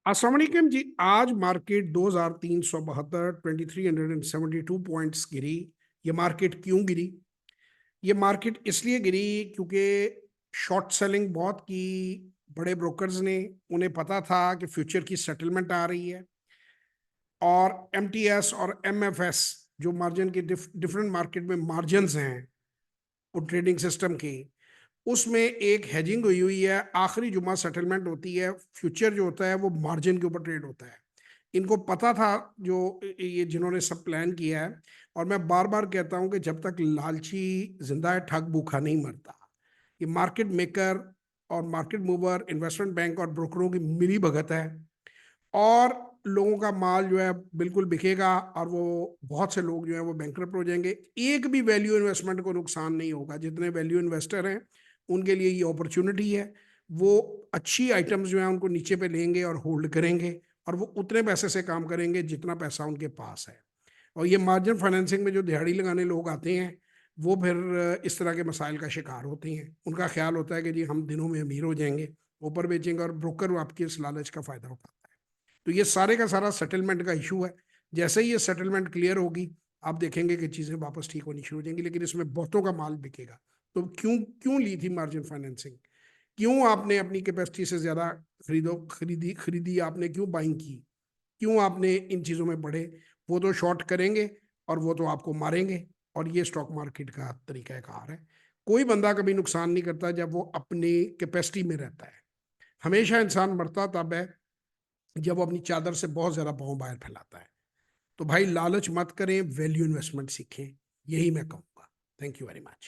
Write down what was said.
अस्सलाम वालेकुम जी। आज मार्केट 2372 2372 पॉइंट्स गिरी। ये मार्केट क्यों गिरी? ये मार्केट इसलिए गिरी क्योंकि शॉर्ट सेलिंग बहुत की बड़े ब्रोकर्स ने। उन्हें पता था कि फ्यूचर की सेटलमेंट आ रही है और एमटीएस और एमएफएस जो मार्जिन के डिफरेंट मार्केट में मार्जिन्स हैं वो ट्रेडिंग सिस्टम के, उसमें एक हेजिंग हुई है। आखिरी जुमा सेटलमेंट होती है, फ्यूचर जो होता है वो मार्जिन के ऊपर ट्रेड होता है। इनको पता था, जो ये जिन्होंने सब प्लान किया है। और मैं बार बार कहता हूं कि जब तक लालची जिंदा है ठग भूखा नहीं मरता। ये मार्केट मेकर और मार्केट मूवर, इन्वेस्टमेंट बैंक और ब्रोकरों की मिली भगत है और लोगों का माल जो है बिल्कुल बिकेगा और वो बहुत से लोग जो है वो बैंकरप्ट हो जाएंगे। एक भी वैल्यू इन्वेस्टमेंट को नुकसान नहीं होगा। जितने वैल्यू इन्वेस्टर हैं उनके लिए ये अपॉर्चुनिटी है। वो अच्छी आइटम्स जो है उनको नीचे पे लेंगे और होल्ड करेंगे और वो उतने पैसे से काम करेंगे जितना पैसा उनके पास है। और ये मार्जिन फाइनेंसिंग में जो दिहाड़ी लगाने लोग आते हैं वो फिर इस तरह के मसाइल का शिकार होते हैं। उनका ख्याल होता है कि जी हम दिनों में अमीर हो जाएंगे, ऊपर बेचेंगे, और ब्रोकर आपके इस लालच का फायदा उठाता है। तो ये सारे का सारा सेटलमेंट का इशू है। जैसे ही ये सेटलमेंट क्लियर होगी आप देखेंगे कि चीज़ें वापस ठीक होनी शुरू हो जाएंगी, लेकिन इसमें बहुतों का माल बिकेगा। तो क्यों क्यों ली थी मार्जिन फाइनेंसिंग? क्यों आपने अपनी कैपेसिटी से ज़्यादा खरीदी खरीदी आपने क्यों बाइंग की? क्यों आपने इन चीज़ों में बढ़े? वो तो शॉर्ट करेंगे और वो तो आपको मारेंगे। और ये स्टॉक मार्केट का तरीका कार है। कोई बंदा कभी नुकसान नहीं करता जब वो अपनी कैपेसिटी में रहता है। हमेशा इंसान मरता तब है जब वो अपनी चादर से बहुत ज्यादा पाँव बाहर फैलाता है। तो भाई लालच मत करें, वैल्यू इन्वेस्टमेंट सीखें, यही मैं कहूँगा। Thank you very much.